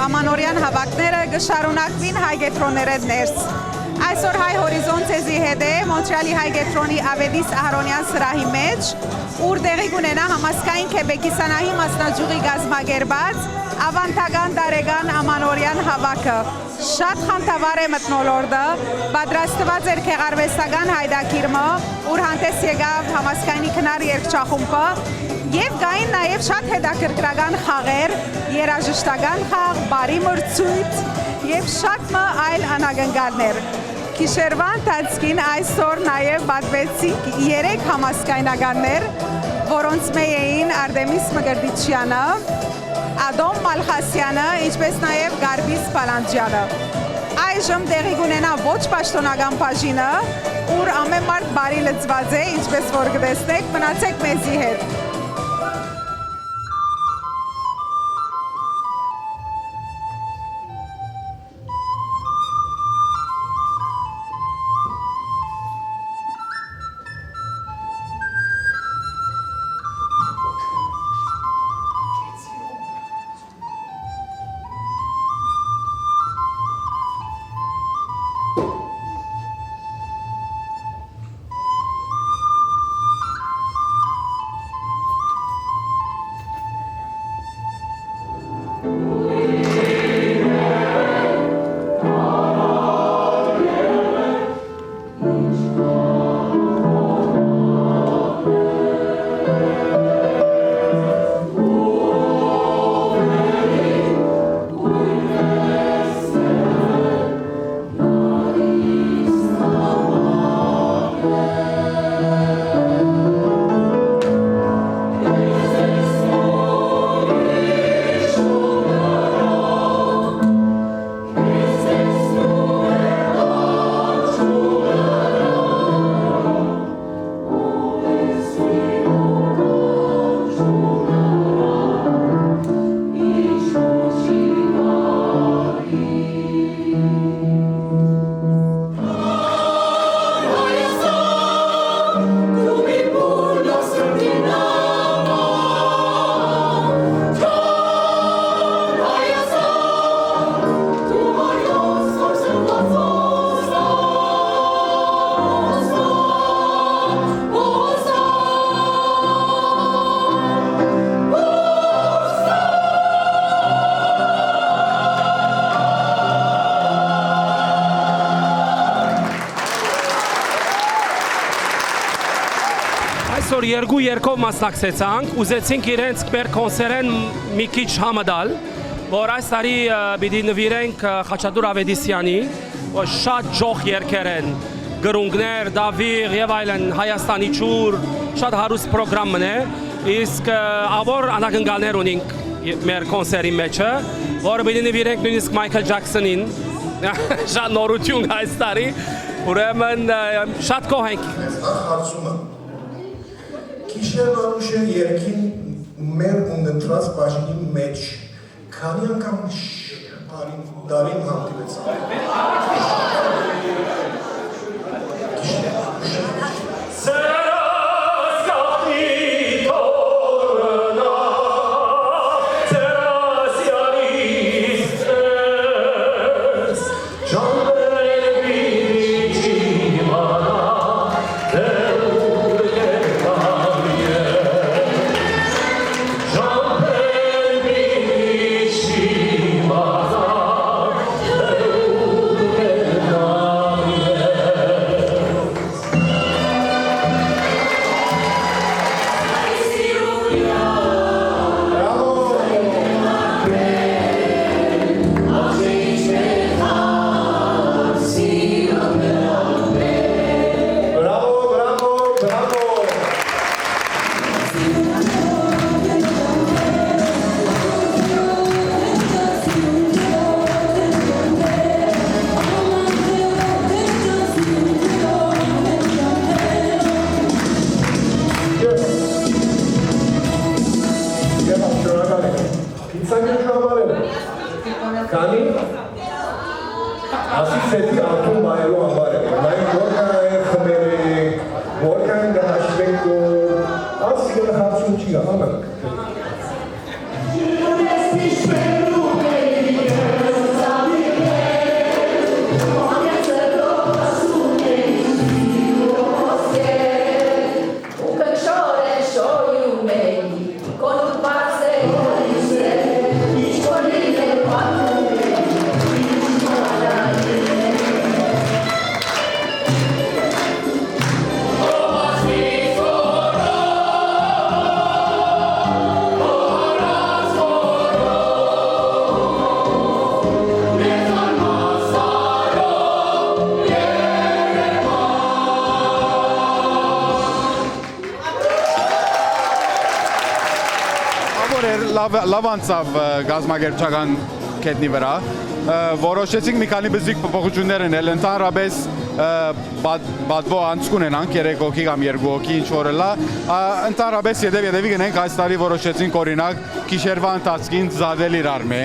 ամանորյան հավաքները գշարունակվին հայ գետրոնները ներս։ Այսօր հայ հորիզոնցեզի հետ է Մոնտրեալի հայ գետրոնի Ավետիս Ահարոնյան սրահի մեջ, ուր տեղի կունենա համասկային Քեբեկի սանահի մասնաճյուղի գազմագերբած ավանդական տարեգան ամանորյան հավաքը։ Շատ խանդավառ է մթնոլորտը, պատրաստված էր քեղարվեստական հայդակիրմը, ուր հանդես եկավ համասկայնի քնար երգչախումբը, եւ կային նաեւ շատ հետաքրքրական խաղեր, երաժշտական խաղ, բարի մրցույթ եւ շատ այլ անագնգալներ։ Գիշերվան ընթացքին այսօր նաեւ պատվեցինք 3 համասկայնականներ, որոնց մեջ էին Արտեմիս Մկրտիչյանը, Ադոմ Մալխասյանը, ինչպես նաև Գարբիս Պալանջյանը։ Այժմ տեղի կունենա ոչ պաշտոնական բաժինը, ուր ամեն մարդ բարի լծված է, ինչպես որ կտեսնեք, մնացեք մեզի հետ։ Այսօր երկու երկով մասնակցեցանք, ուզեցինք իրենց մեր կոնսերեն մի քիչ համդալ, որ այս տարի պիտի նվիրենք Խաչատուր Ավետիսյանի, որ շատ ջոխ երգեր են, գրունգներ, դավիղ եւ այլն, Հայաստանի ջուր, շատ հարուստ պրոգրամն է, իսկ ավոր անագնգալներ ունենք մեր կոնսերի մեջը, որը պիտի նվիրենք նույնիսկ Մայքլ Ջաքսոնին, շատ նորություն այս տարի, ուրեմն շատ գոհ ենք։ Գիշերվանուշեր երկին մեր ունենտրած բաժինի մեջ քանի անգամ դարին Thank you. որ էր լավ անցավ գազագերբչական կետնի վրա, որոշեցինք մի քանի բզիկ փոփոխություններ անել, ընդհանրապես բադվո անցք ունենանք 3 հոգի կամ 2 հոգի ինչ որ լա, ընդհանրապես յետևի գնենք այս տարի որոշեցինք օրինակ գիշերվա ընթացքին զադել իրար մե,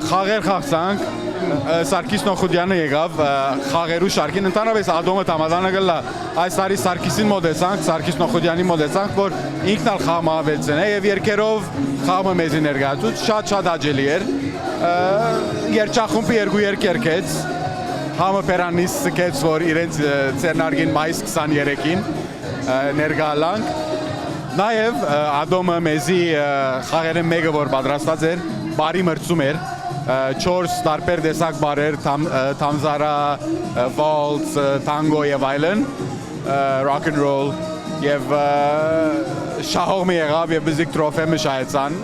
խաղեր խաղցանք, Սարգիս Նոխուդյանը եկավ խաղերու շարքին, ընդհանրապես Ադոմը Թամադանը գլա այս տարի Սարգիսին մոտեցանք, Սարգիս Նոխուդյանի մոտեցանք, որ ինքն ալ խաղը ավելցնե եւ երկերով խաղը մեզի ներկայացուց, շատ աջելի էր, երջախումբը 2 երկերքեց, համը պերանից սկեց, որ իրենց ծերնարգին մայիս 23-ին ներկալանք, նաեւ Ադոմը մեզի խաղերը մեկը որ պատրաստած էր, բարի մրցում էր, 4 տարբեր տեսակ բարեր, թամզարա, վալց, տանգո եւ այլն, rock and roll եւ շահող մի եղավ եւ բզիկ տրոֆե մշայեցան։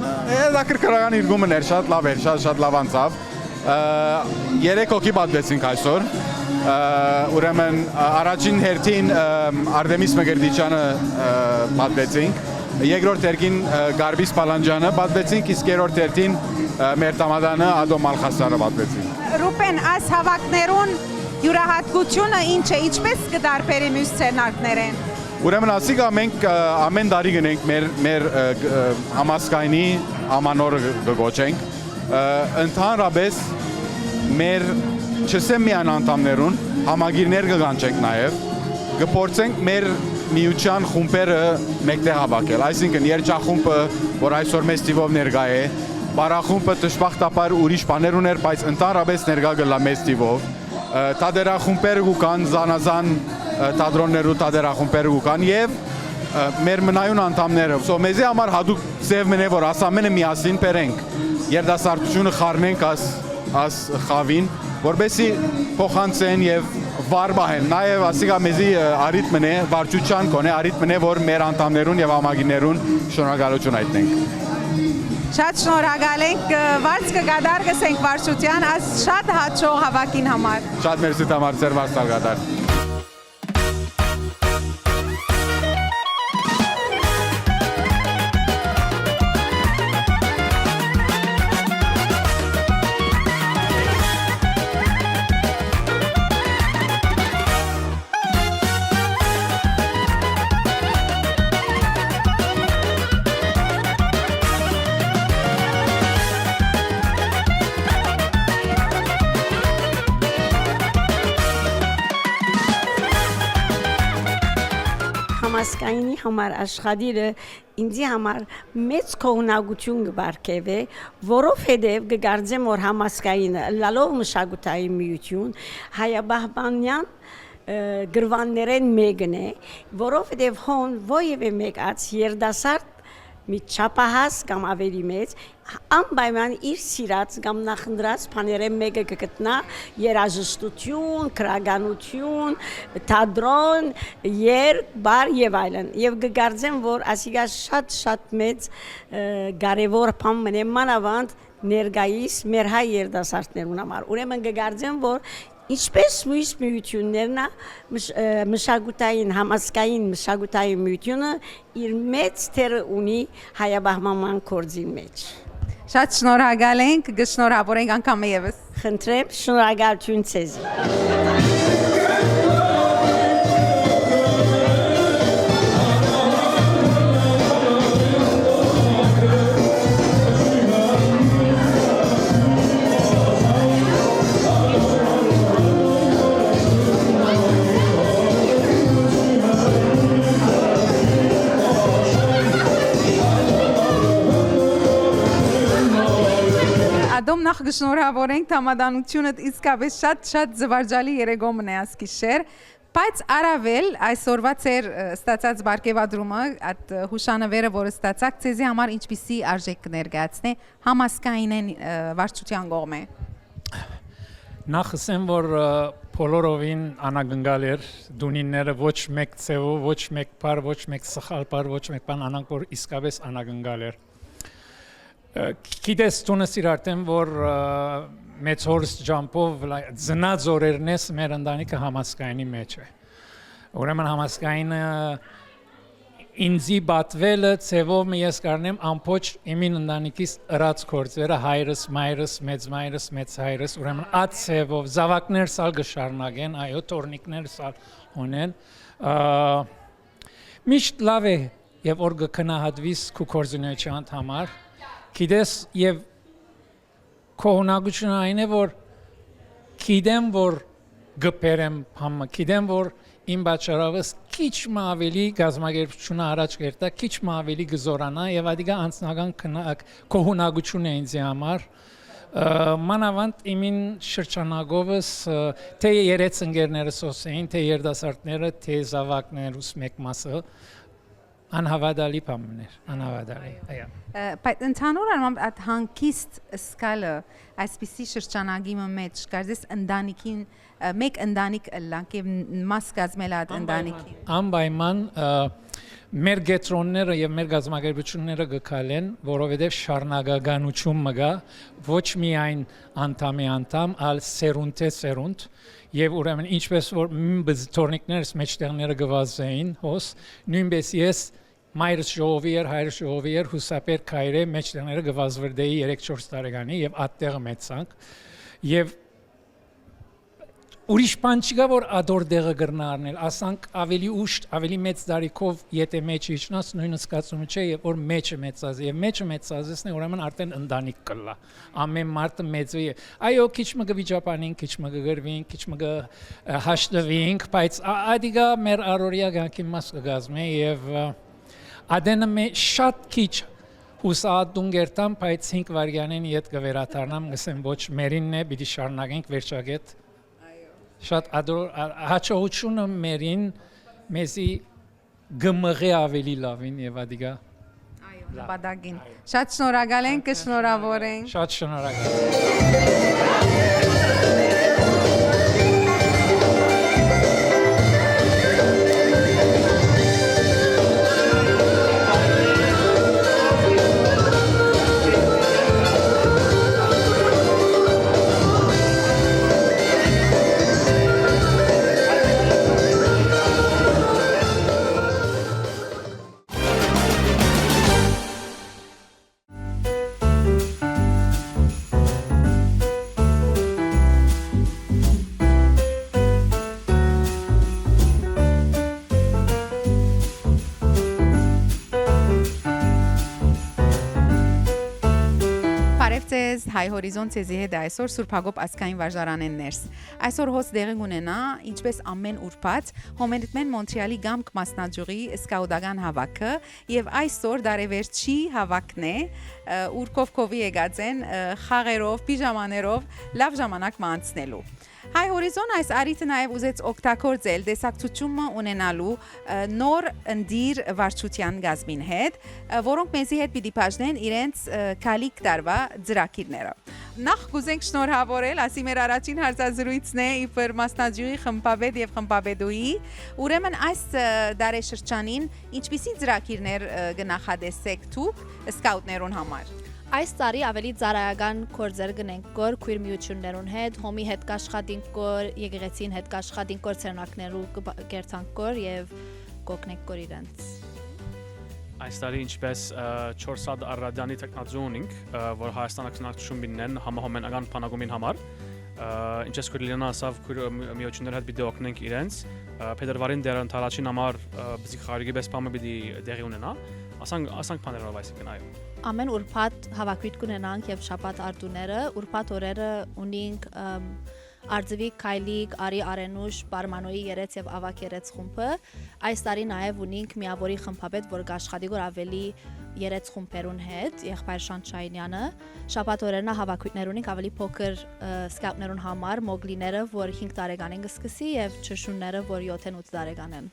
Դա կրկնական իրգումն էր, շատ լավ էր, շատ լավ անցավ։ 3 հոգի պատվեցինք այսօր։ Ուրեմն առաջին հերթին Արտեմիս Մգրդիչյանը պատվեցինք, երկրորդ հերթին Գարբիս Պալանջյանը պատվեցինք, իսկ երրորդ հերթին մեր Թամադանը Ադոմ Ալխասարը պատվեցինք։ Ռուբեն, այս հավաքներուն յուրահատկությունը ինչ է, ինչպես կդարբերի մյուս ցերնարկներեն։ Ուրեմն ասիկա մենք ամեն տարի գնենք մեր համասկայնի ամանորը գոչենք, ընդհանրապես մեր չսեմ միան անդամներուն համագիրներ կգանչենք նաև, կփորձենք մեր միության խումբերը մեկտեղ հավաքել, այսինքն երջախումբը, որ այսօր մեծ թիվով ներկա է, բարախումբը դժբախտաբար ուրիշ բաներ ուներ, բայց ընդհանրապես ներկա գլա մեծ թիվով, տադերախումբերը կան, զանազան տադրոններու տադերախումբերը կան եւ մեր մնայուն անդամները, մեզի համար հատուկ ձև մնե, որ ասամենը միասին բերենք, երդասարտությունը խառնենք աս խավին, որբեսի փոխանցեն եւ վար բահեն, նաեւ ասիկա մեզի արիտ մնե, վարչության կոնե արիտ մնե, որ մեր անդամներուն եւ համագիներուն շնորհակալություն այտնենք։ Շատ շնորհակալ ենք, վարձ կգադար գսենք վարչության, այս շատ հաճող հավաքին համար։ Շատ մերսի համար ձեր վարձ գադար։ Համասկայնի համար աշխատիրը ինձի համար մեծ կողնագություն կբարգև է, որովհետև կգարձեմ, որ համասկայինը լալով մշակութային միություն հայաբահբանյան գրվաններեն մեկն է, որովհետև հոն ովևէ մեկ ած երդասարդ մի չափահաս կամ ավելի մեծ անպայման իր սիրած կամ նախընտրած բաները մեկը կգտնա երաժշտություն, քրագանություն, թատրոն, երգ, բար եւ այլն։ Եվ կգարձեմ, որ ասիգա շատ մեծ կարևոր բան մնե մանավանդ ներկայիս մեր հայ երդասարտներուն համար։ Ուրեմն կգարձեմ, որ ինչպես մյուս միություններն մշակութային համասկային մշակութային միությունը իր մեծ թերը ունի հայաբահմանման գործին մեջ։ Շատ շնորհակալ ենք, կշնորհավորենք անգամ եւս։ Խնդրեմ, շնորհակալություն ցեզ։ Ադոմ նախ կշնորհավորենք Թամադանությունդ իսկապես շատ զվարճալի երեգոմն է ասկիշեր, բայց առավել այսօրվա ծեր ստացած բարգեւադրումը, այդ հուշանվերը, որը ստացաք, ցեզի համար ինչպիսի արժեք կներկայացնե համասկայինեն վարչության կողմէ։ Նախ ասեմ, որ բոլորովին անագնգալ էր դունինները ոչ մեկ ցևով, ոչ մեկ բար, ոչ մեկ սխալ բար, ոչ մեկ բան անանք, որ իսկապես անագնգալ էր։ Գիտես տունս իրարտեմ, որ մեծ հորս ջամպով ծնած օրերն ես մեր ընտանիքը համասկայնի մեջ է։ Ուրեմն համասկայինը ինձի բատվելը ցևով ես կարնեմ ամփոչ իմին ընտանիքիս ըրած կորձերը հայրս, մայրս, մեծ մայրս, մեծ հայրս, ուրեմն այդ ցևով զավակներ սալ գշարնագեն, այո, տորնիկներ սալ ունեն։ Միշտ լավ է եւ որ գքնահատվիս քու կորզունեության համար, գիտես եւ կողնակությունը այն է որ գիտեմ որ գպերեմ համը, գիտեմ որ իմ բաճարավս քիչ ավելի գազագերբությունը առաջ կերտա, քիչ ավելի գզորանա եւ ադիգա անձնական կողնակություն է ինձ համար մանավանդ իմին շրջանագովս թե երեց ընկերներս օսեին, թե երդասարտները, թե զավակներուս մեկ մասը անհավատալի բաներ, անհավատալի, այո։ Բայց ընդհանուր առմամբ այդ հանգիստ սկալը այսպիսի շրջանագի մեջ կարծես ընտանիքին մեկ ընտանիք լանք եւ մաս կազմել այդ ընտանիքին։ Անպայման մեր գետրոնները եւ մեր գազམ་ագերբությունները գկալեն, որովհետեւ շարնագականություն մգա ոչ միայն անդամ, այլ սերունդ եւ ուրեմն ինչպես որ բզտորնիկներս մեջտեղները գվազեին հոս նույնպես ես մայրս ժողովի էր հայրս ժողովի էր հուսապեր քայրե մեջտեղները գվազվրդեի 3-4 տարեկանի եւ ատտեղը մեծանք եւ ուրիշ բան չկա որ ադոր դեղը գրնարնել ասանք ավելի ուշ ավելի մեծ դարիքով եթե մեջը իջնաս նույնը սկացումը չէ եւ որ մեջը մեծած եւ մեջը մեծածն է ուրեմն արդեն ընտանիք կլա ամեն մարդը մեծ է այո քիչ մը գվիճապանին քիչ մը գգրվին քիչ մը հաշտվինք բայց ադիգա մեր առօրյա կյանքի մաս կգազմե եւ ադենը մե շատ քիչ հուսադուն գերտամ բայց 5 վարյանեն իդ կվերաթարնամ գսեմ ոչ մերինն է պիտի շարունակենք վերջագետ շատ հաճողությունը մերին մեզի գմղի ավելի լավին եւ ադիգա այո նպատակին շատ շնորհակալ ենք կշնորհավոր ենք շատ շնորհակալ Հայ հորիզոն ցեզի հետ այսօր Սուրբ Հակոբ ասկային վարժարանեն ներս։ Այսօր հոս դեղի ունենա, ինչպես ամեն ուրբաթ, Հոմենտմեն Մոնտրեալի գամք մասնաճյուղի սկաուտական հավաքը եւ այսօր դարեվերջի հավաքն է, ուր կովկովի եկած են խաղերով, պիժամաներով լավ ժամանակ մանցնելու։ Հայ հորիզոն այս արիթը նաև ուզեց օգտագործել դեսակցությունը ունենալու նոր ընդիր վարչության գազմին հետ, որոնք մեզի հետ պիտի բաժնեն իրենց քալիք տարվա ծրագիրները։ Նախ կուզենք շնորհավորել, ասի մեր առաջին հարցազրույցն է իբր մասնաճյուղի խմբապետ եւ խմբապետուհի, ուրեմն այս դարեշրջանին ինչպիսի ծրագիրներ կնախադեսեք դուք սկաուտներուն համար։ Այս տարի ավելի ծառայական գործեր գնենք կոր քույր միություններուն հետ, հոմի հետ կաշխատինք կոր, եկեղեցին հետ կաշխատինք կոր ցերնակներու կերտանք կոր եւ կոկնենք կոր իրենց։ Այս տարի ինչպես 4 հատ առադյանի տեխնազոնինք, որ Հայաստանը քննարկություն բինեն համահոմենական բանակումին համար, ինչպես քույրլիանա ասավ քույր միություններ հետ պիտի օգնենք իրենց, փետրվարին դեռ ընթացին համար բզիկ խարիգի պես բամը պիտի դեղի ունենա, ասանք բաներով այսինքն այո։ Ամեն ուրբաթ հավաքույթ կունենանք եւ շաբաթ արդուները, ուրբաթ օրերը ունենք Արձվիկ, Քայլիկ, Արի Արենուշ, Պարմանոյի երեց եւ ավակ երեց խումբը։ Այս տարի նաեւ ունենք միավորի խմբապետ, որ կաշխատի գոր ավելի երեց խումբերուն հետ, եղբայր Շանչայինյանը։ Շաբաթ օրերն հավաքույթներ ունենք ավելի փոքր սկաուտներուն համար, մոգլիները, որ 5 տարեկան են կսկսի եւ ճշունները, որ 7-8 տարեկան են։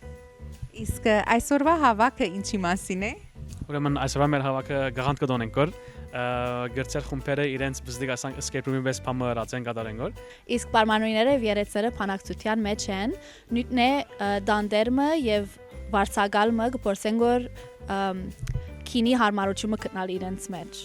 Իսկ այսօրվա հավաքը ինչի մասին է։ Ուրեմն այսօր մեր հավաքը գաղանդ կդոնենք կոր գերցեր խումբերը իրենց բզդիկ ասանք escape room-ի պես փամը ռացեն կատարեն գոր իսկ պարմանոյները եւ երեցերը փանակցության մեջ են նույնն է դանդերմը եւ վարցակալը կփորձեն գոր քինի հարմարությունը գտնալ իրենց մեջ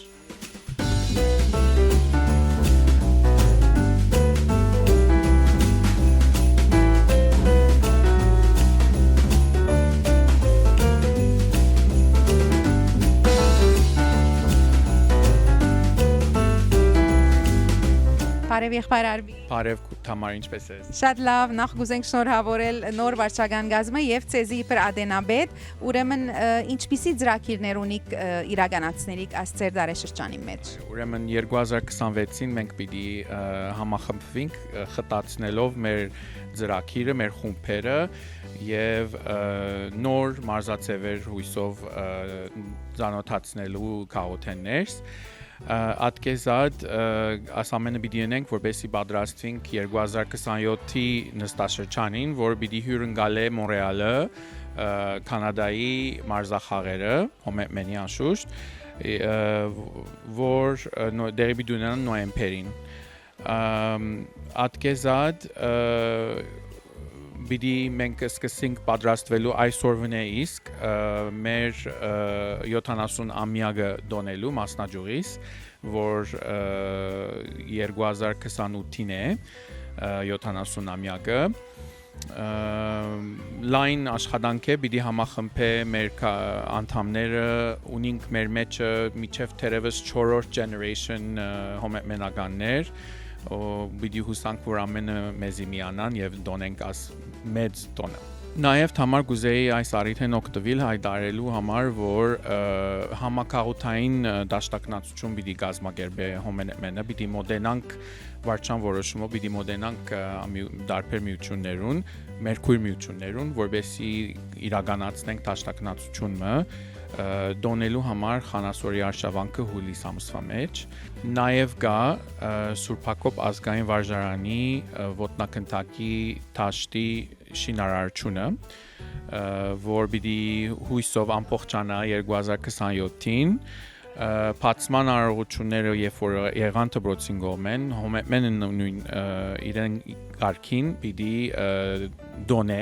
Բարև եղբայր Արբի։ Բարև Թամար, ինչպես ես։ Շատ լավ, նախ կուզենք շնորհավորել նոր վարչական գազմը եւ ցեզի իբր Ադենաբեդ, ուրեմն ինչպիսի ծրագիրներ ունիք իրականացնելիք ասցեր դարաշրջանի մեջ։ Ուրեմն 2026-ին մենք պիտի համախմբվենք խտացնելով մեր ծրագիրը, մեր խումբերը եւ նոր մարզաձևեր հույսով ծանոթացնելու քաղաքներս Ատկեզად աս ամենը պիտի ունենք, որպեսզի պատրաստվենք 2027-ի նստաշրջանին, որ պիտի հյուրընկալե Մոնրեալը, Կանադայի մարզախաղերը, հոմենի անշուշտ, որ դեղի պիտի ունենան նոյեմբերին։ Ատկեզად Բիդի մենք սկսենք պատրաստվելու այսօրվն է իսկ մեր 70 ամյակը դոնելու մասնաճյուղից, որ 2028-ին է 70 ամյակը լայն աշխատանք է պիտի համախմբե մեր անդամները ունենք մեր մեջը միջև թերևս 4-րդ generation հոմենականներ Բիդի հուսանք որ ամենը մեզի միանան եւ դոնենք աս մեծ տոնը Նաև համար գուզեի այս առիթեն օգտվել հայտարարելու համար, որ համակարգային դաշնակցություն պիտի կազմակերպե հոմենը, պիտի մոդենանք վարչան որոշումով, պիտի մոդենանք դարբեր միություններուն, մեր քույր միություններուն, որովհետեւ իրականացնենք դաշնակցությունը դոնելու համար խանասորի արշավանքը հուլիս ամսվա մեջ նաև գա Սուրբ Հակոբ ազգային վարժարանի ոտնակնդակի տաշտի շինարարությունը որ պիտի հույսով ամբողջանա 2027-ին Փացման արարողությունները երբ որ եղան դպրոցին գոմեն հոմենը նույն իրեն կարգին պիտի դոնե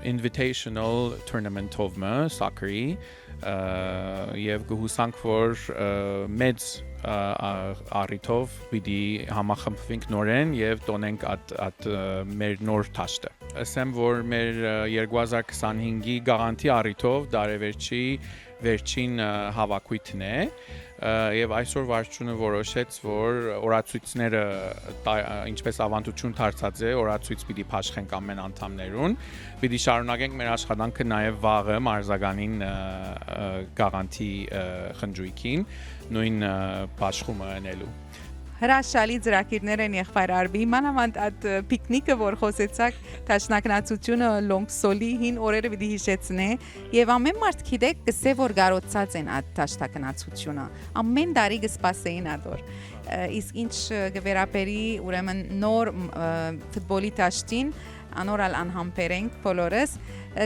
invitational tournament of soccer-ի եւ գուհուսանք որ մեծ առիթով պիտի համախմբվենք նորեն եւ տոնենք at մեր նոր տաշտը ասեմ որ մեր 2025-ի գաղանտի առիթով դարևերջի վերջին հավաքույթն է եւ այսօր վարչությունը որոշեց որ օրացույցները ինչպես ավանդություն դարձած է օրացույց պիտի փաշխենք ամեն անդամներուն պիտի շարունակենք մեր աշխատանքը նաեւ վաղը մարզականին գաղանտի խնջույքին նույն փաշխումը անելու Հրաշալի ծրագիրներ են եղբայր Արբի, մանավանդ այդ պիկնիկը, որ խոսեցաք, դաշնակցությունը Լոնգսոլի հին օրերը պիտի հիշեցնե, եւ ամեն մարդ գիտեք, կսե որ գարոցած են այդ դաշնակցությունը։ Ամեն տարի կսպասեին ադոր։ Իսկ ինչ գվերապերի ուրեմն նոր ֆուտբոլի դաշտին անորալ անհամբերենք բոլորս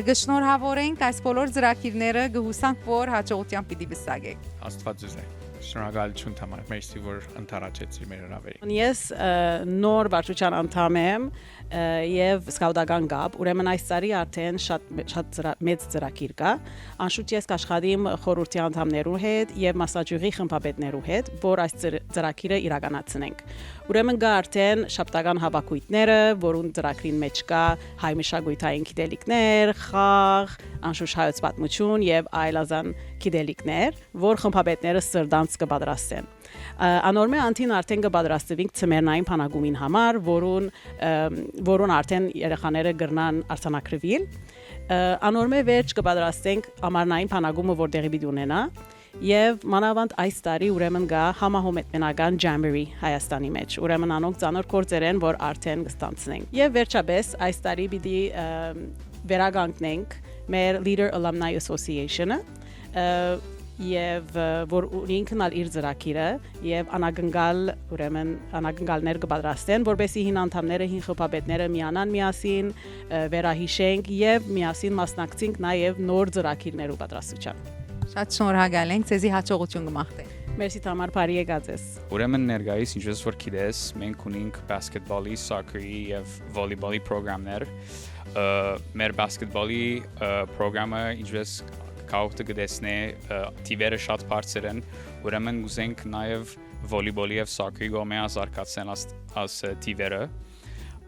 գշնորհավորենք այս բոլոր ծրագիրները գհուսանք որ հաջողությամբ պիտի բսագեք։ Աստված ձեզ Շնորհակալություն Թամար, մերսի որ ընդառաջեցի մեր հրավերին։ Ես նոր վարչության անդամ եմ եւ սկաուտական կապ, ուրեմն այս տարի արդեն շատ մեծ ծրագիր կա։ Անշուշտ ես կաշխատեմ խորհրդի անդամներու հետ եւ մասնաճյուղի խմբապետներու հետ, որ այս ծրագիրը իրականացնենք։ Ուրեմն կա արդեն շաբթական հավաքույթները, որոնց ծրագրին մեջ կա հայ մշակութային գիտելիքներ, խաղ, անշուշտ հայոց պատմություն եւ այլազան գիտելիքներ, որ խմբապետները սրդանց կպատրաստեն։ Անորմե անտին արդեն կպատրաստվենք ծմերնային փանագումին համար, որոնց արդեն երեխաները կգրնան արձանագրվել։ Անորմե վերջ կպատրաստենք ամառնային փանագումը, որ տեղի պիտի ունենա։ Եվ մանավանդ այս տարի ուրեմն գա համահոմետմենական Jamboree Հայաստանի մեջ։ Ուրեմն անոնք ծանոթ գործեր են, որ արդեն կստանցնենք։ Եվ վերջապես այս տարի պիտի վերականգնենք մեր Leader Alumni Association-ը եւ որ ինքն ալ իր ծրագիրը եւ անագնգալներ կպատրաստեն որովհետեւ հին անդամները հին խփապետները միանան միասին վերահիշենք եւ միասին մասնակցենք նաեւ նոր ծրագիրներու պատրաստության Շատ շնորհակալ ենք ցեզի հաջողություն կմաղթենք Մերսի Թամար բարի եկած ես Ուրեմն ներկայիս ինչպես որ գիտես մենք ունենք բասկետբոլի, սոկերի եւ վոլեյբոլի պրոգրամներ մեր բասկետբոլի պրոգրամը ինչպես Կաուտը գտեսնե տիվերը շատ բարձր են, ուրեմն գուզենք նաև վոլեյբոլի եւ սոկերի գոմե ազարգացնել աս տիվերը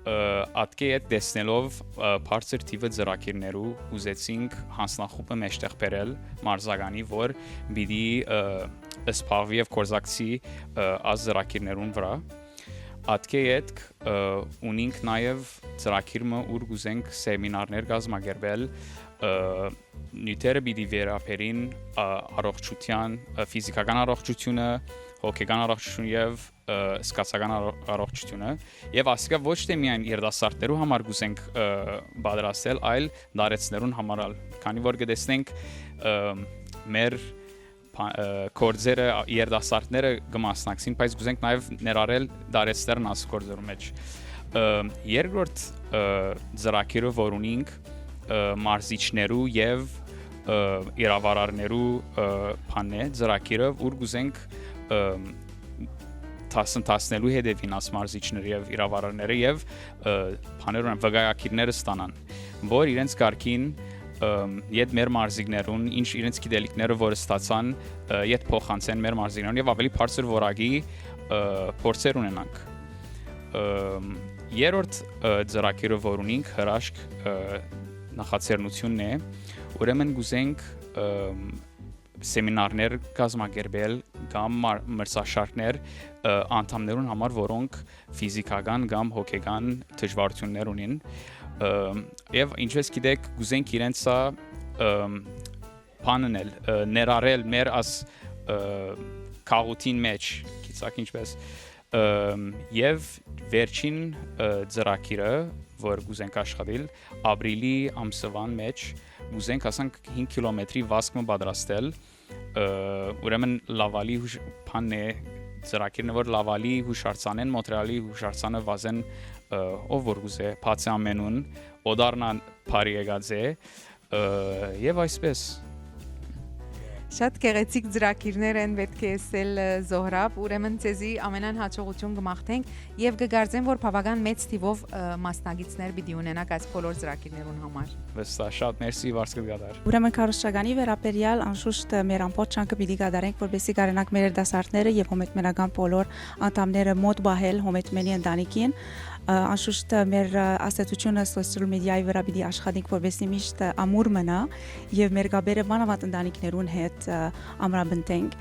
Ատկե այդ տեսնելով բարձր տիվը ծրագիրներու ուզեցինք հանձնախումբը մեջտեղ բերել մարզականի, որ պիտի սպառվի եւ կորզակցի աս ծրագիրներուն վրա ատկե ետք ունինք նաև ծրագիրը ուր գուզենք սեմինարներ կազմակերպել նյութերը պիտի վերապերին առողջության, ֆիզիկական առողջությունը, հոգեկան առողջությունը եւ սկացական առողջությունը եւ ասիկա ոչ թե միայն երիտասարդներու համար գուզենք պատրաստել, այլ դարեցներուն համար, քանի որ գտեսնենք մեր կորձերը երիտասարդները կմասնակցին, բայց գուզենք նաև ներառել դարեցներն աս կորձերու մեջ։ Երկրորդ ծրագիրը, որ ունենք մարզիչներու եւ իրավարարներու բանն է, ծրագիրը, որ գուզենք տասնելու հետևին աս մարզիչները եւ իրավարարները եւ բաներուն վկայակիրները ստանան, որ իրենց կարգին իդ մեր մարզիկներուն ինչ իրենց գիտելիքները որ ստացան իդ փոխանցեն մեր մարզիկներուն եւ ավելի բարձր որակի փորձեր ունենանք։ Երրորդ ծրագիրը, որ ունենք, հրաշք նախաձեռնությունն է, ուրեմն գուզենք սեմինարներ կազմակերպել կամ մրցաշարքներ անդամներուն համար, որոնք ֆիզիկական կամ հոգեկան դժվարություններ ունին եւ ինչպես գիտեք գուզենք իրենց բաննել ներառել մեր աս քաղաքին մեջ գիտակ ինչպես եւ վերջին ծրագիրը, որ գուզենք աշխատել ապրիլի ամսվան մեջ գուզենք ասենք 5 կիլոմետրի վազքը պատրաստել ուրեմն լավալի բանն է ծրագիրն որ լավալի հուշարձանեն Մոնտրեալի հուշարձանը վազեն ով որ գուզե բացի ամենուն օդարնան բարի եկած է եւ այսպես Շատ գեղեցիկ ծրագիրներ են պետք է ասել Զոհրաբ, ուրեմն ցեզի ամենան հաջողություն կմաղթենք եւ կգարձեմ որ բավական մեծ թիվով մասնագետներ պիտի ունենաք այս բոլոր ծրագիրներուն համար։ Վստահ շատ մերսի վարսկդ գադար։ Ուրեմն քարոշչականի վերաբերյալ անշուշտ մեր ամբողջ չանկը պիտի գադարենք որպեսզի կարենանք մեր երդասարտները եւ հոմետմենական բոլոր անդամները մոտ բահել հոմետմենի ընտանիքին անշուշտ մեր ասացությունը սոցիալ մեդիայի վրա պիտի աշխատենք որպեսզի միշտ ամուր մնա եւ մեր գաբերը մանավանդ ընտանիքներուն հետ ամրապնդենք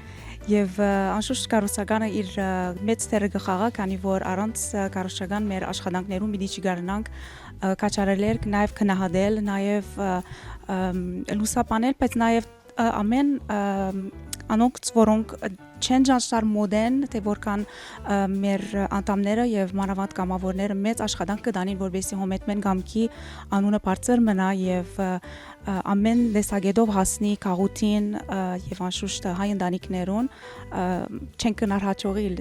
եւ անշուշտ կարուսականը իր մեծ տեղը կխաղա քանի որ առանց կարուսական մեր աշխատանքներուն պիտի չգարնանք կաչարելեր նաեւ քնահատել նաեւ լուսապանել բայց նաեւ ամեն անոնք որոնք չեն ճանաչար մոդեն թե որքան մեր անդամները եւ մանավանդ կամավորները մեծ աշխատանք կդանին որպեսզի հոմետմեն գամքի անունը բարձր մնա եւ ամեն լեսագետով հասնի քաղաքին եւ անշուշտ հայ ընտանիքներուն չեն կնար հաջողիլ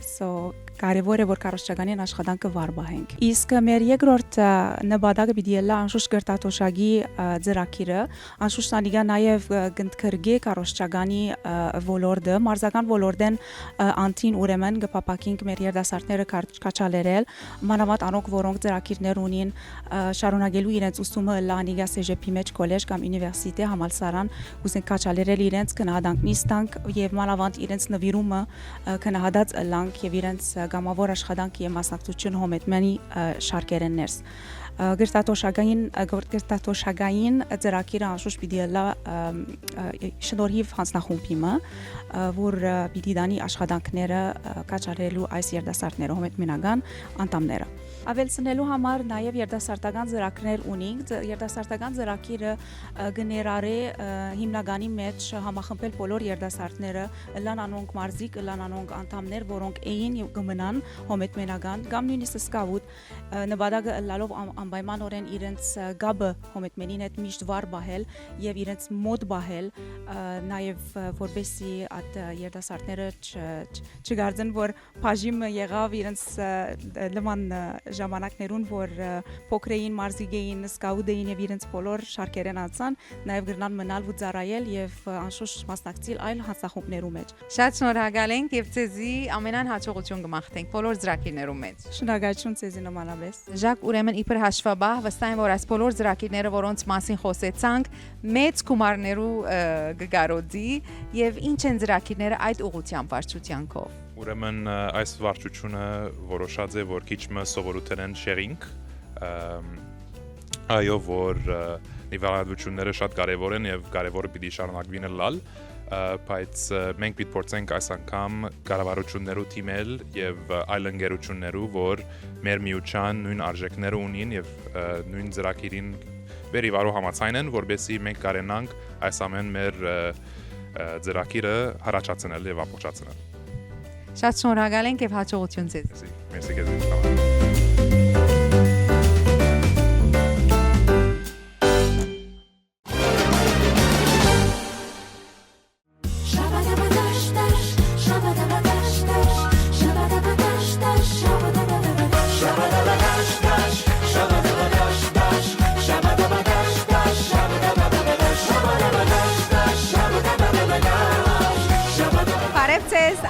կարևոր է որ կարոշչականին աշխատանքը վարբահենք իսկ մեր երկրորդ նպատակը պիտի լա անշուշտ գրտաթոշակի ծրագիրը անշուշտ անիգա նաեւ գնդքրգի կարոշչականի ոլորտը մարզական ոլորտեն անտին ուրեմն կփապակինք մեր երդասարտները կաչալերել մանավանդ անոնք որոնք ծրագիրներ ունին շարունակելու իրենց ուսումը լա անիգա CJP մեջ կոլեջ կամ ունիվերսիտե համալսարան ուզենք կաչալերել իրենց կնահատանք նիստանք եւ մանավանդ իրենց նվիրումը կնահատած լանք եւ իրենց գամավոր աշխատանք եւ մասնակցություն հոմետմենի շարքերեն ներս գրտաթոշակային ծրագիրը անշուշտ պիտի լա շնորհիվ հանձնախումբիմը որ պիտի դանի աշխատանքները կաչարելու այս երդասարտները հոմետմենական անդամները ավելցնելու համար նաև երդասարտական ծրագրեր ունենք երդասարտական ծրագիրը գներարե հիմնականի մեջ համախմբել բոլոր երդասարտները լան անոնք մարզիկ լան անոնք անդամներ որոնք էին եւ կմնան հոմետմենական կամ նույնիսկ սկավուտ նպատակը լալով անպայմանորեն իրենց գաբը հոմետմենին հետ միշտ վար բահել եւ իրենց մոտ բահել նաեւ որպեսի այդ երդասարտները չգարձեն որ բաժիմը եղավ իրենց լման ժամանակներուն որ փոքրեին մարզիկեին սկաուտեին եւ իրենց բոլոր շարքերեն անցան նաեւ գրնան մնալ ու ծառայել եւ անշուշտ մասնակցել այլ հանձնախումբներու մեջ Շատ շնորհակալ ենք եւ ցեզի ամենան հաջողություն կմաղթենք բոլոր ծրագիրներու մեջ Շնորհակալություն ցեզի նմանապես Ժակ ուրեմն իբր հաշվաբահ վստահ եմ որ այս բոլոր ծրագիրները որոնց մասին խոսեցանք մեծ գումարներու կգարոդի եւ ինչ են ծրագիրները այդ ուղղությամբ վարչությանքով Ուրեմն այս վարչությունը որոշած է որ քիչ մը սովորութեն շերինք այո որ նիվելացությունները շատ կարևոր են եւ կարևորը պիտի շարունակվին լալ բայց մենք պիտի փորձենք այս անգամ կառավարություններու թիմել եւ այլ ընկերություններու, որ մեր միության նույն արժեքները ունին եւ նույն ծրագիրին վերիվարու համաձայնեն, որբեսի մենք կարենանք այս ամեն մեր ծրագիրը հարաճացնել եւ ամբողջացնել։ Շատ շնորհակալ ենք եւ հաջողություն ձեզ։ Մերսի քեզ։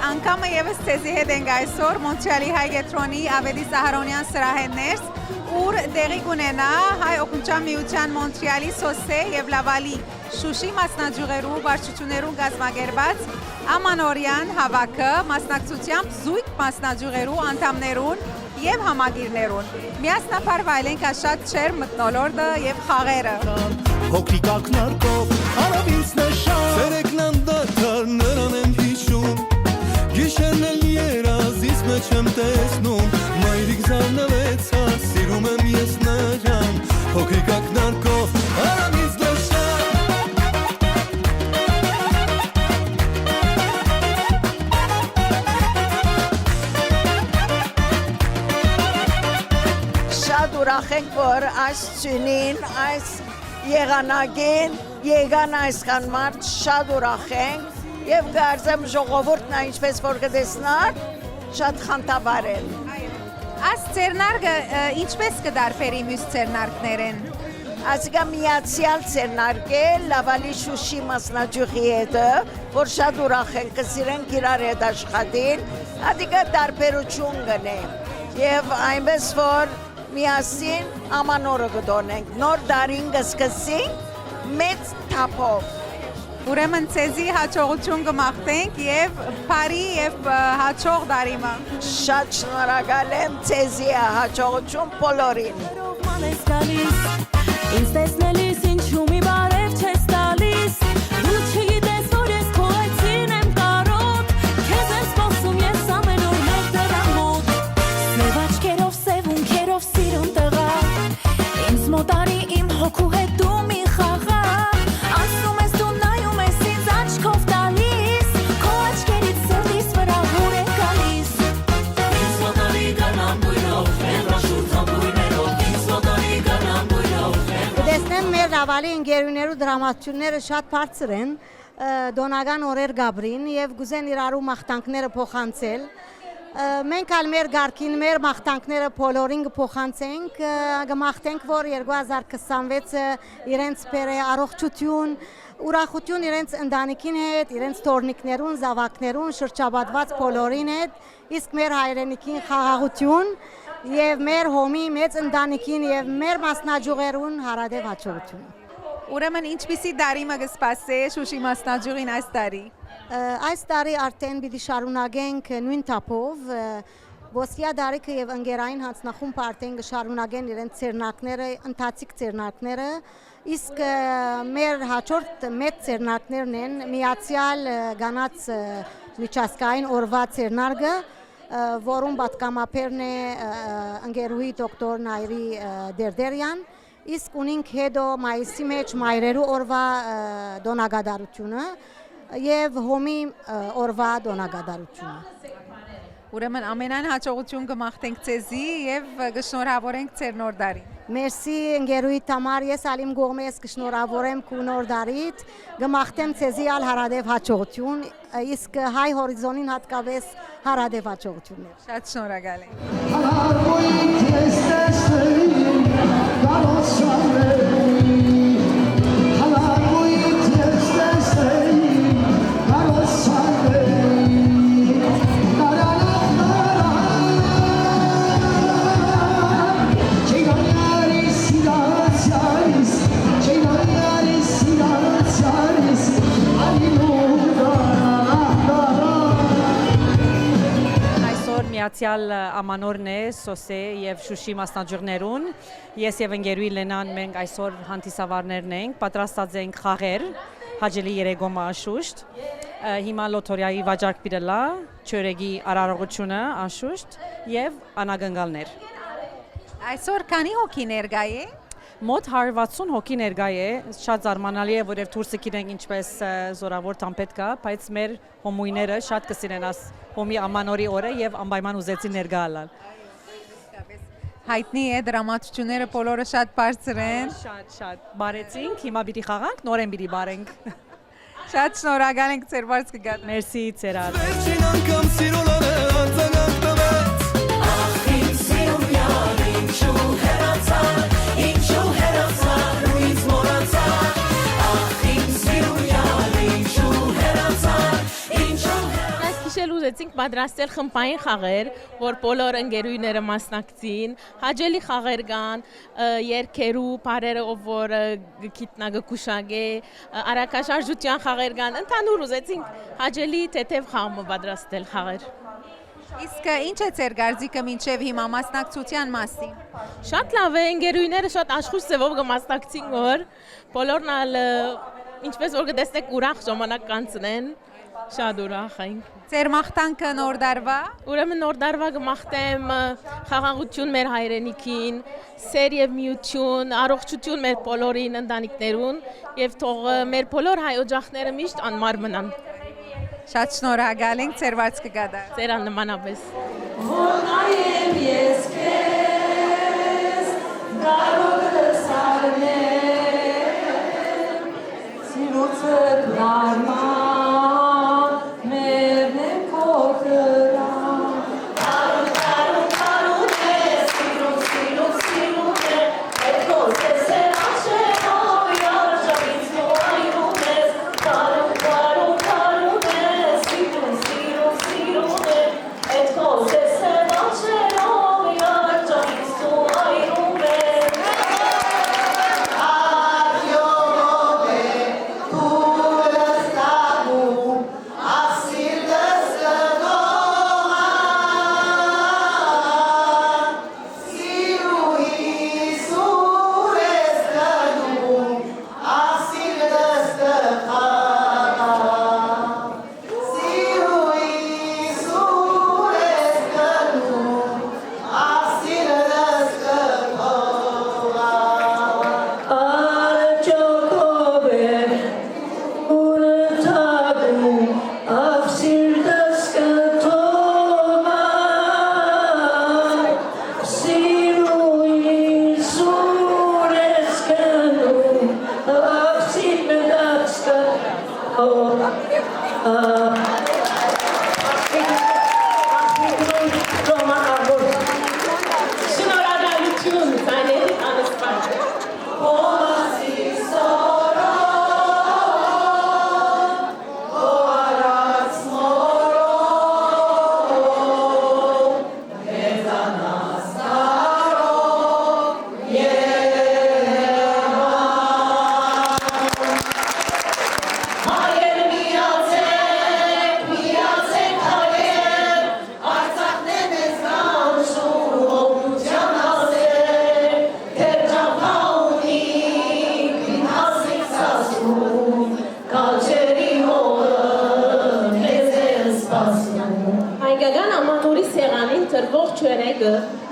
Անգամը եւս ցեզի հետ ենք այսօր Մոնտրեալի հայ կետրոնի Ավետիս Ահարոնյան սրահներս, ուր տեղի կունենա հայ օգնության միության Մոնտրեալի Սոսե եւ Լավալի Շուշի մասնաճյուղերու վարչություններու գազմագերբած ամանորյան հավաքը մասնակցությամբ զույգ մասնաճյուղերու անդամներուն եւ համագիրներուն։ Միասնապար վայելենք աշատ չեր մթնոլորտը եւ խաղերը։ Հոգրիկ ակնարկով արավից նշան Սերեկնան դատար նրան են հիշում Գիշերն էլ երազիս մեջ եմ տեսնում Մայրիկ զարնվեցա, սիրում եմ ես նրան Հոգրիկ ակնարկով արավից նշան Շատ ուրախ ենք, որ այս ծյունին, այս եղանակին, եկան այսքան մարդ, շատ ուրախ ենք և կարծեմ ժողովուրդն ինչպես որ կտեսնար, շատ խանդավառ են։ Այս ծերնարգը ինչպես կդարբերի մյուս ծերնարգներեն։ Այսիկա միացյալ ծերնարգ է, Լավալի Շուշի մասնաճյուղի հետը, որ շատ ուրախ են, կսիրենք իրար հետ աշխատին, ադիկա դարբերություն գնե և այնպես որ միասին ամանորը կդոնենք, նոր դարին կսկսենք մեծ թափով։ Ուրեմն ցեզի հաջողություն կմաղթենք եւ բարի եւ հաջող դարիմը։ Շատ շնորհակալ եմ ցեզի հաջողություն բոլորին։ Ինձ տեսնելիս ինչու մի բարև չես տալիս Դու չգիտես որ ես քո այցին եմ կարոտ Քեզ եմ սպասում ես ամեն օր մեր դրա մոտ Սև աչքերով սև ունքերով սիրուն տղա Ինձ մոտ արի իմ հոգու հետ դու մի խաղա Ասում ես դու նայում ես ինձ աչքով տալիս Քո աչքերից սրտիս վրա հուր է գալիս Ինձ մոտ արի կանան բույրով հենրաշուրթան բույրերով Ինձ մոտ արի կանան բույրով Տեսնեմ մեր Լավալի ընկերուներու դրամատուրգները շատ բարձր են, դոնական օրեր գաբրին եւ գուզեն իրարու մաղթանքները փոխանցել։ Մենք ալ մեր գարքին մեր մաղթանքները բոլորին կփոխանցենք, կմաղթենք, որ 2026-ը իրենց բերե առողջություն, ուրախություն իրենց ընտանիքին հետ, իրենց տորնիկներուն, զավակներուն, շրջապատված բոլորին հետ, իսկ մեր հայրենիքին խաղաղություն և մեր հոմի մեծ ընտանիքին և մեր մասնաճյուղերուն հարադև հաջողություն։ Ուրեմն ինչպիսի դարիմը կսպասե Շուշի մասնաճյուղին այս տարի։ Այս տարի արդեն պիտի շարունակենք նույն թափով, ոսկյա դարիքը և ընկերային հանձնախումբը արդեն կշարունակեն իրենց ծերնակները, ընթացիկ ծերնակները, իսկ մեր հաջորդ մեծ ծերնակներն են միացյալ գանած միջազգային օրվա ծերնարկը, որում պատգամապերն է ընկերուհի դոկտոր Նայրի Դերդերյան, իսկ ունենք հետո մայիսի մեջ մայրերու օրվա դոնագադարությունը և հոմի օրվա դոնագադարությունը։ Ուրեմն ամենայն հաջողություն կմաղթենք ցեզի եւ կշնորհավորենք ձեր նոր դարին։ Մերսի ընկերուհի Թամար, ես ալիմ գողմես կշնորհավորեմ քու նոր դարիդ, կմաղթեմ ցեզի ալ հարադև հաջողություն, իսկ հայ հորիզոնին հատկապես հարադև հաջողություններ։ Շատ շնորհակալ Միացյալ ամանորն է Սոսե եւ Շուշի մասնաճյուղներուն ես եւ ընկերուհի Լենան մենք այսօր հանդիսավարներն ենք պատրաստած ենք խաղեր հաջելի երեգոմը աշուշտ, հիմա լոթորիայի վաճառք բիրելա, չորեգի արարողությունը աշուշտ և անագնգալներ։ Այսօր քանի հոգի ներկա է։ Մոտ 160 հոգի ներկա է, շատ զարմանալի է, որև դուրսը գիտենք ինչպես զորավոր տամպետ կա, բայց մեր հոմույները շատ կսիրեն աս հոմի ամանորի օրը և անպայման ուզեցին ներկա ալալ։ Հայտնի է դրամատուրգները բոլորը շատ բարձր են։ Շատ բարեցինք, հիմա պիտի խաղանք, նորեն պիտի բարենք։ Շատ շնորհակալ ենք ձեր բարձ կգադ։ Մերսի ձեր արդ։ Վերջին անգամ սիրոլանը արձագանք տվեց։ Ախ իմ սիրում յար, ինչու հեռացար, ինչու հեռացար, ու ինձ մոռացար։ Ախ իմ սիրում յար, ինչու հեռացար, ինչու Այս գիշեր ուզեցինք պատրաստել խմբային խաղեր, որ բոլոր ընկերուները մասնակցին, հաճելի խաղեր կան, երգերու, բարերը, ով որ գիտնա գկուշագե, արակաշարժության խաղեր կան, ընդհանուր ուզեցինք հաճելի թեթև խաղը պատրաստել խաղեր։ Իսկ ինչ է ձեր գարձիկը մինչև հիմա մասնակցության մասին։ Շատ լավ է, ընկերուները շատ աշխույժ ձևով կմասնակցին, որ բոլորն ալ ինչպես որ կտեսնեք ուրախ ժամանակ կանցնեն, շատ ուրախ ենք։ Ձեր մաղթանքը նոր դարվա։ Ուրեմն նոր դարվա կմաղթեմ խաղաղություն մեր հայրենիքին, սեր եւ միություն, առողջություն մեր բոլորին ընտանիքներուն եւ թող մեր բոլոր հայ օջախները միշտ անմար մնան։ Շատ շնորհակալ ենք ձեր բարձ կգադա։ Ձեր աննմանապես։ Հոնայեմ ես քեզ, գարոտս արնեմ, սիրոցը դարմա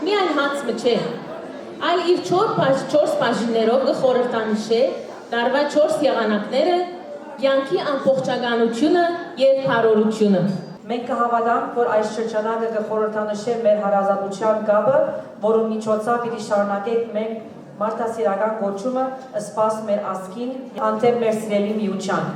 միայն հացմը չէ, այլ իր 4 բաժիններով կխորհրդանշե դարվա 4 եղանակները, կյանքի ամբողջականությունը և հարորությունը։ Մենք կհավատանք, որ այս շրջանակը կխորհրդանշե մեր հարազատության կապը, որում միջոցով պիտի շարունակենք մենք մարդասիրական կոչումը սպաս մեր ազգին, հանդեպ մեր սիրելի միության։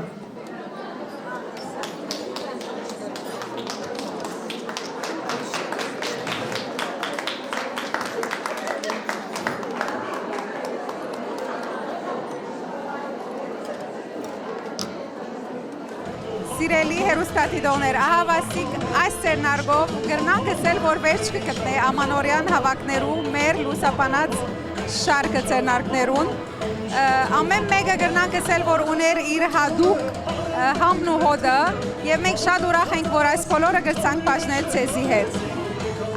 Սիրելի հերուստատիտողներ, ահավասիկ այս սերնարգով գրնան գսել, որ վերջ կգտնե ամանորյան հավաքներու մեր լուսապանած շարքը սերնարգներուն։ Ամեն մեկը գրնան գսել, որ ուներ իր հադուկ համն ու հոդը, և մենք շատ ուրախ ենք, որ այս բոլորը գրցանք բաժնել ցեզի հետ։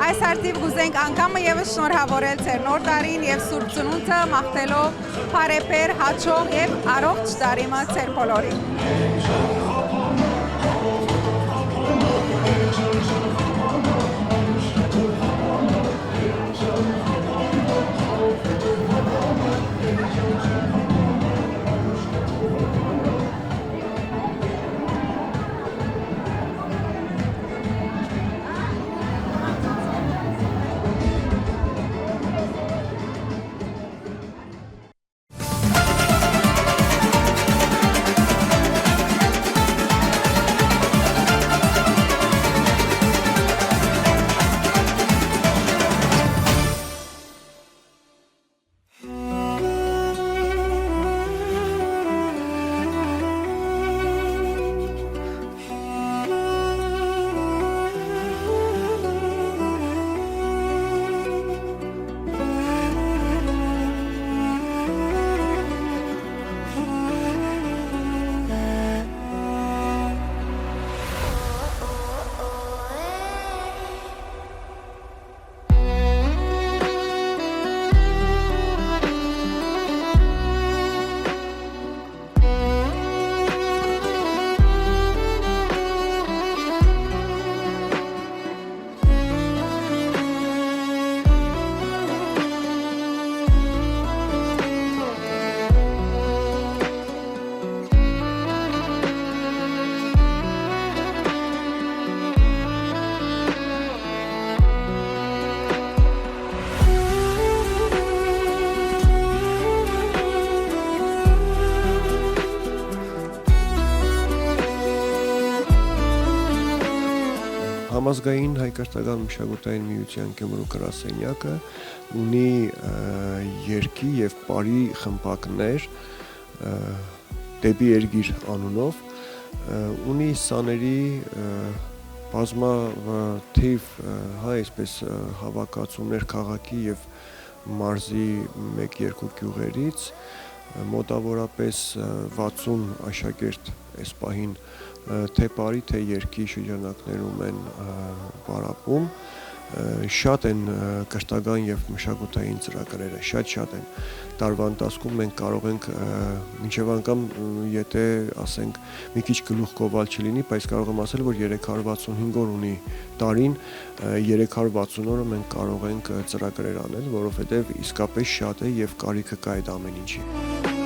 Այս արդիվ գուզենք անգամը եւս շնորհավորել ձեր նոր տարին եւ Սուրբ Ծնունդը մաղթելով բարեփեր, հաջող եւ առողջ տարիմը ձեր բոլորին։ Համազգային հայկական մշակութային միության Գյումրու գրասենյակը ունի երգի եւ պարի խմբակներ դեպի երգիր անունով, ունի սաների բազմաթիվ այսպես հավաքածուներ քաղաքի եւ մարզի 1-2 գյուղերից, մոտավորապես 60 աշակերտ այս պահին թե պարի, թե երգի շրջանակներում են պարապում, շատ են կրթական եւ մշակութային ծրագրերը, շատ են։ Տարվա ընթացքում մենք կարող ենք մինչև անգամ եթե ասենք մի քիչ գլուխ կովալ չլինի, բայց կարող եմ ասել, որ 365 օր ունի տարին, 360 օրը մենք կարող ենք ծրագրեր անել, որովհետեւ իսկապես շատ է եւ կարիքը կա այդ ամեն ինչի։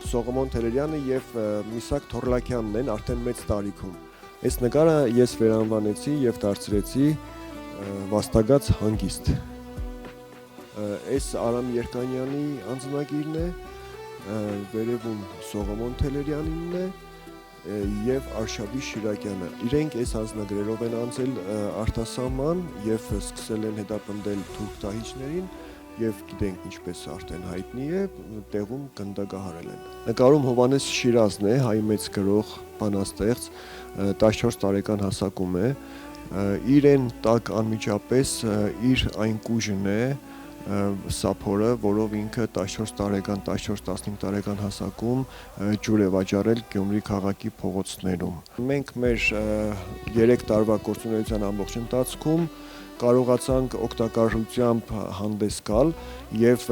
Սողոմոն Թելերյանը եւ Միսակ Թորլակյանն են արդեն մեծ տարիքում։ Այս նկարը ես վերանվանեցի եւ դարձրեցի Վաստակած հանգիստ։ Այս Արամ Երկանյանի անձնագիրն է, վերևում Սողոմոն Թելերյանինն է եւ Արշավի Շիրակյանը։ Իրենք այս անձնագրերով են անցել արտասահման եւ սկսել են հետապնդել թուրք տահիճներին եւ գիտենք ինչպես արդեն հայտնի է, տեղում գնդակահարել են։ Նկարում Հովանես Շիրազն է, հայ մեծ գրող, բանաստեղծ, 14 տարեկան հասակում է, իրեն տակ անմիջապես իր այն կուժն է, սափորը, որով ինքը 14 տարեկան, 14-15 տարեկան հասակում ջուր է վաճառել Գյումրի քաղաքի փողոցներում։ Մենք մեր 3 տարվա գործունեության ամբողջ ընթացքում կարողացանք օգտակարությամբ հանդես գալ եւ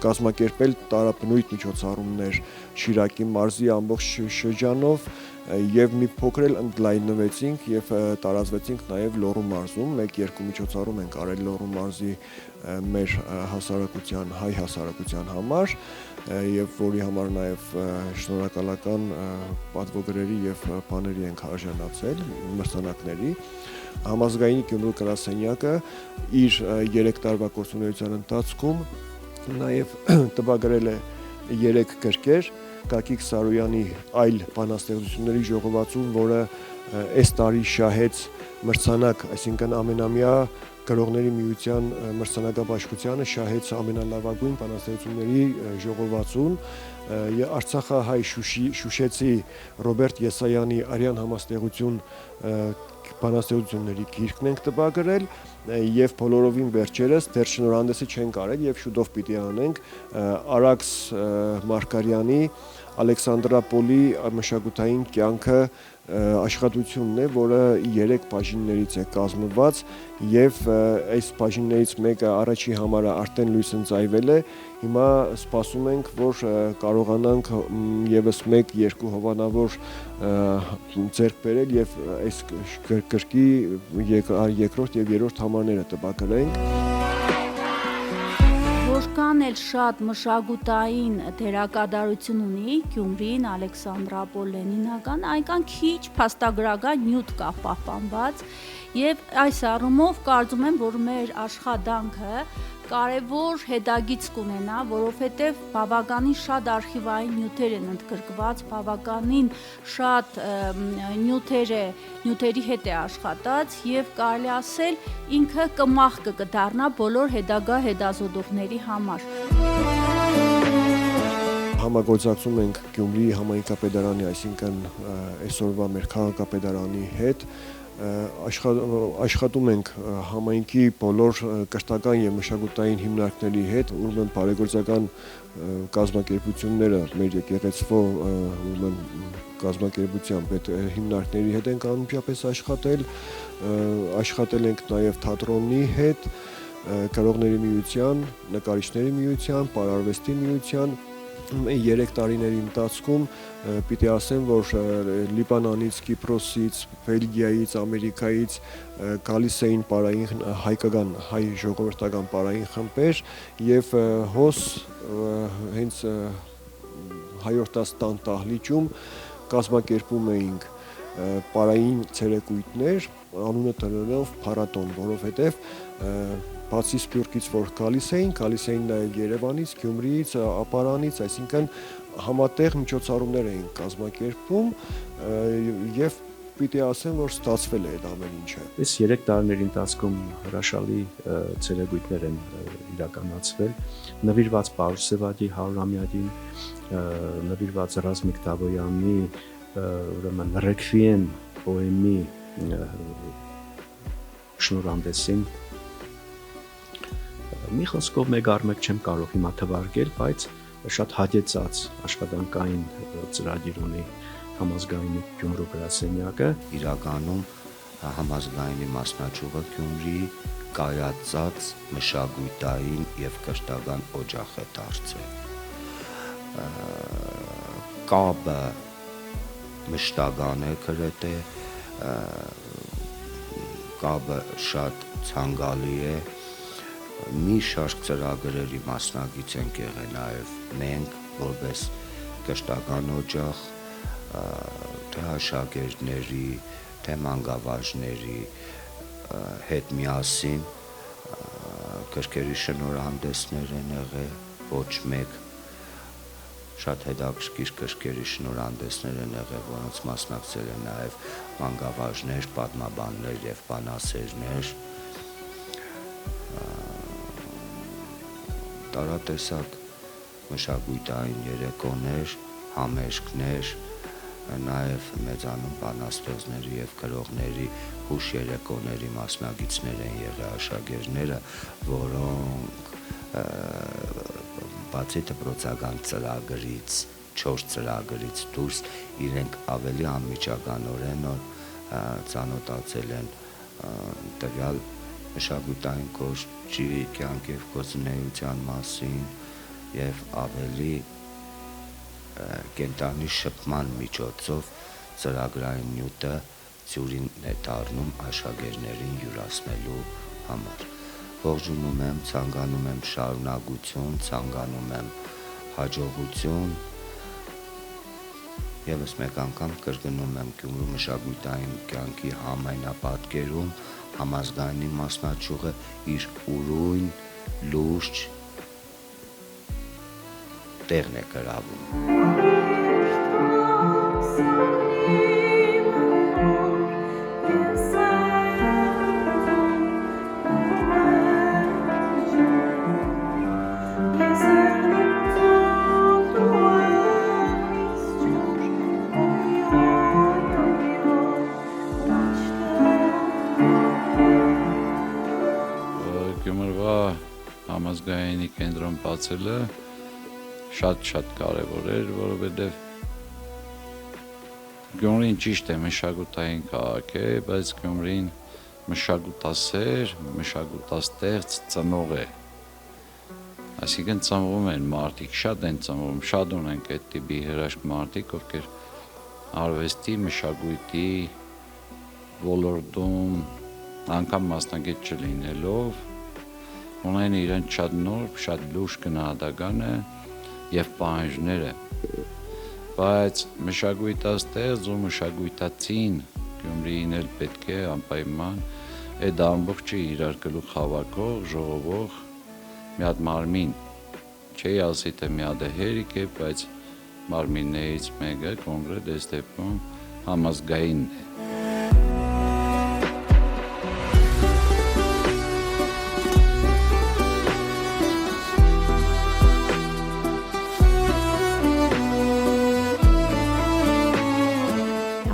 կազմակերպել տարաբնույթ միջոցառումներ Շիրակի մարզի ամբողջ շրջանով եւ մի փոքր էլ ընդլայնվեցինք եւ տարածվեցինք նաեւ Լոռու մարզում, 1-2 միջոցառում ենք արել Լոռու մարզի մեր հասարակության, հայ հասարակության համար եւ որի համար նաեւ շնորհակալական պատվոգրերի եւ բաների ենք արժանացել, մրցանակների։ Համազգայինի Գյումրու գրասենյակը իր 3 տարվա գործունեության ընթացքում նաև տպագրել է 3 գրքեր Գագիկ Սարոյանի այլ բանաստեղծությունների ժողովածուն, որը այս տարի շահեց մրցանակ, այսինքն ամենամյա գրողների միության մրցանակաբաշխությանը շահեց ամենալավագույն բանաստեղծությունների ժողովածուն, Արցախահայ Շուշեցի Ռոբերտ Եսայանի Արյան համաստեղություն բանաստեղծությունների գիրքն ենք տպագրել եւ բոլորովին վերջերս դեռ շնորհանդեսը չենք արել եւ շուտով պիտի անենք Արաքս Մարկարյանի Ալեքսանդրապոլի մշակութային կյանքը աշխատությունն է, որը 3 բաժիններից է կազմված եւ այս բաժիններից մեկը առաջի համարը արդեն լույս ընծայվել է։ Հիմա սպասում ենք, որ կարողանանք եւս 1-2 հովանավոր ձեռք բերել եւ այս գրքի երկրորդ եւ երրորդ համարները տպագրենք։ Որքան էլ շատ մշակութային դերակատարություն ունի Գյումրին, Ալեքսանդրապոլ, Լենինական, այնքան քիչ փաստագրական նյութ կա պահպանված եւ այս առումով կարծում եմ, որ մեր աշխատանքը կարևոր հետագիծ կունենա, որովհետև բավականին շատ արխիվային նյութեր են ընդգրկված, բավականին շատ նյութերի հետ է աշխատած եւ կարելի ասել ինքը կմախ կդառնա բոլոր հետագա հետազոտողների համար։ Համագործակցում ենք Գյումրիի համայնքապետարանի, այսինքն այսօրվա մեր քաղաքապետարանի հետ աշխատում ենք համայնքի բոլոր կրթական եւ մշակութային հիմնարկների հետ, ուրեմն բարեգործական կազմակերպությունները մեր եկեղեցվո ուրեմն կազմակերպության պետ հիմնարկների հետ ենք անմիջապես աշխատել ենք նաեւ թատրոնի հետ, գրողների միության, նկարիչների միության, պարարվեստի միության 3 տարիների ընթացքում պիտի ասեմ, որ Լիբանանից, Կիպրոսից, Բելգիայից, Ամերիկայից գալիս էին պարային հայկական, հայ ժողովրդական պարային խմբեր եւ հոս հենց հայորդաստան տահլիճում կազմակերպում էինք պարային ցերեկույթներ, անունը տնելով փառատոն, որովհետեւ բացի Սփյուռքից որ գալիս էին նաև Երևանից, Գյումրիից, Ապարանից, այսինքն համատեղ միջոցառումներ էին կազմակերպում եւ պիտի ասեմ, որ ստացվել է այդ ամեն ինչը։ Այս 3 տարիների ընթացքում հրաշալի ցերեկույթներ են իրականացվել, նվիրված Պարուս Սևադի 100-ամյակին, նվիրված Ռազմիկ Տավոյանի ուրեմն Ռեքվիեմ պոեմի շնորհանդեսին մի խոսքով մեկ առ մեկ չեմ կարող հիմա թվարկել, բայց շատ հաջեցած աշխատանքային ծրագիր ունի համազգայինի Գյումրու գրասենյակը։ Իրականում համազգայինի մասնաճյուղը Գյումրիի կայացած մշակութային եւ կրթական օջախ է դարձել։ Կաբը մշտական է գրեթե, կաբը շատ ցանկալի է։ Մի շարք ծրագրերի մասնակից ենք եղել նաև մենք, որպես կրթական օջախ, թե աշակերտների, թե մանկավարժների հետ միասին գրքերի շնորհանդեսներ են եղել, ոչ մեկ շատ հետաքրքիր գրքերի շնորհանդեսներ են եղել, որոնց մասնակցել են նաև մանկավարժներ, պատմաբաններ եւ բանասերներ։ Տարատեսակ մշակութային երեկոներ, համերգներ, նաև մեծանում բանաստեղծների եւ գրողների հուշ երեկոների մասնակիցներ են եղել աշակերտները, որոնք բացի դպրոցական ծրագրից, 4 ծրագրից դուրս իրենք ավելի անմիջականորեն ծանոթացել են տվյալ մշակութային գործի կյանքի եւ գործունեության մասին եւ ավելի կենտանի շփման միջոցով ծրագրային նյութը ծյուրին է դառնում աշակերտներին յուրացնելու համար։ Ողջունում եմ, ցանկանում եմ շարունակություն, ցանկանում եմ հաջողություն եւս մեկ անգամ կրկնում եմ Գյումրու մշակութային կյանքի համայնապատկերում համազգայինի մասնաճյուղը իր ուրույն, լուրջ տեղն է գրավում։ համազգայինի կենտրոն բացելը շատ կարևոր էր, որովհետև Գյումրին ճիշտ է մշակութային քաղաք է, բայց Գյումրին մշակութասեր, մշակութաստեղծ ծնող է։ Այսինքն ծնվում են մարդիկ, շատ են ծնվում, շատ ունենք այդ տիպի հրաշք մարդիկ, ովքեր արվեստի, մշակույթի ոլորտում անգամ մասնագետ չլինելով ունեն իրենց շատ նոր, շատ լուրջ գնահատականը եւ պահանջները, բայց մշակույթաստեղծ ու մշակույթացին Գյումրիին էլ պետք է անպայման այդ ամբողջը իրար գլուխ հավաքող, ժողովող մի հատ մարմին, չի ասի թե մի հատ հերիք է, բայց մարմիններից մեկը կոնկրետ այս դեպքում համազգայինն է։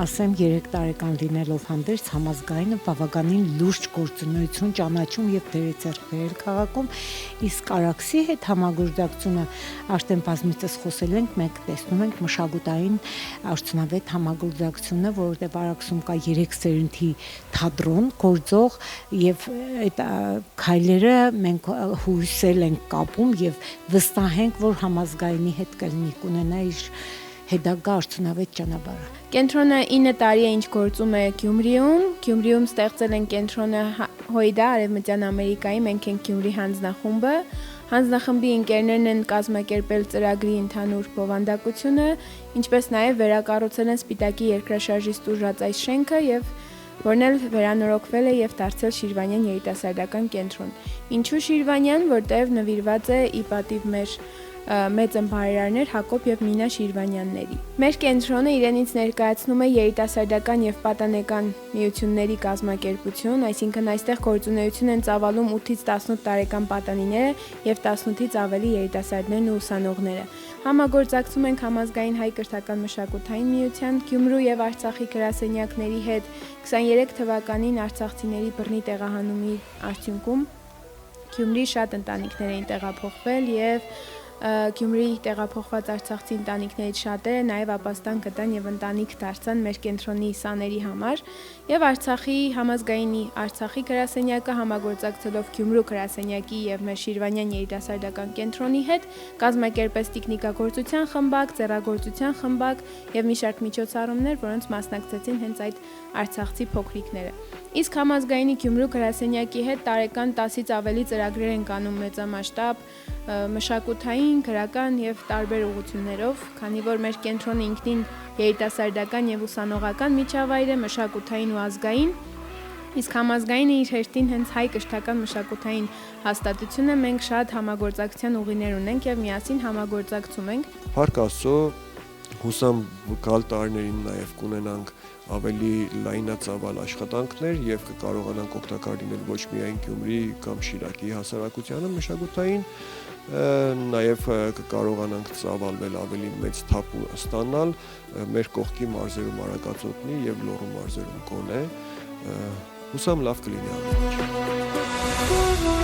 Ասեմ 3 տարեկան լինելով հանդերձ համազգայինը բավականին լուրջ գործունեություն ճանաչում եւ դերեցերք բերել քաղաքում, իսկ Արաքսի հետ համագործակցությունը արդեն բազմիցս խոսել ենք, մենք տեսնում ենք մշակութային արդյունավետ համագործակցությունը, որովհետեւ Արաքսում կա 3 սերնդի թատրոն գործող եւ այդ քայլերը մենք հույսել ենք կապում եւ վստահ ենք, որ համազգայինի հետ կլինի կունենա իր հետագա արդյունավետ ճանապարհը։ Կենտրոնը 9 տարի է ինչ գործում է Գյումրիում։ Գյումրիում ստեղծել են կենտրոնը Հոյդա Արևմտյան Ամերիկայի, մենք ենք Գյումրի հանձնախումբը։ Հանձնախմբի ընկերներն են կազմակերպել ծրագրի ընդհանուր բովանդակությունը, ինչպես նաև վերակառուցել են Սպիտակի երկրաշարժից տուժած այս շենքը եւ որն էլ վերանորոգվել է եւ դարձել Շիրվանյան երիտասարդական կենտրոն։ Ինչու Շիրվանյան, որտեղ նվիրված է ի պատիվ մեր մեծ բարերարներ Հակոբ եւ Մինա Շիրվանյանների։ Մեր կենտրոնը իրենից ներկայացնում է երիտասարդական եւ պատանեկան միությունների կազմակերպություն, այսինքն այստեղ գործունեություն են ծավալում 8-ից 18 տարեկան պատանիները եւ 18-ից ավելի երիտասարդներն ու ուսանողները։ Համագործակցում ենք Համազգային հայ կրթական մշակութային միության, Գյումրու եւ Արցախի գրասենյակների հետ 23 թվականին արցախցիների բռնի տեղահանումի արդյունքում Գյումրի շատ ընտանիքներ էին տեղափոխվել եւ Գյումրի տեղափոխված արցախցի ընտանիքներից շատերը նաև ապաստան գտան եւ ընտանիք դարձան մեր կենտրոնի սաների համար եւ Արցախի համազգայինի Արցախի գրասենյակը համագործակցելով Գյումրու գրասենյակի եւ մեր Շիրվանյան երիտասարդական կենտրոնի հետ կազմակերպեց տեխնիկագործության խմբակ, ձեռագործության խմբակ եւ մի շարք միջոցառումներ, որոնց մասնակցեցին հենց այդ արցախցի փոքրիկները։ Իսկ համազգայինի Գյումրու գրասենյակի հետ տարեկան 10-ից ավելի ծրագրեր են կանում մեծամասշտաբ մշակութային, գրական եւ տարբեր ուղղություններով, քանի որ մեր կենտրոնը ինքնին երիտասարդական եւ ուսանողական միջավայր է, մշակութային ու ազգային, իսկ համազգայինը իր հերթին հենց հայ կրթական մշակութային հաստատություն է, մենք շատ համագործակցության ուղիներ ունենք եւ միասին համագործակցում ենք։ Փառք Աստծո, հուսամ գալ տարիներին նաեւ կունենանք ավելի լայնածավալ աշխատանքներ եւ կկարողանանք օգտակար լինել ոչ միայն Գյումրի կամ Շիրակի հասարակությանը մշակութային, նաեւ կկարողանանք ծավալվել ավելի մեծ թափ ստանալ մեր կողքի մարզերում Արագածոտնի եւ Լոռու մարզերում կոնե, հուսամ լավ կլինի ամեն ինչ։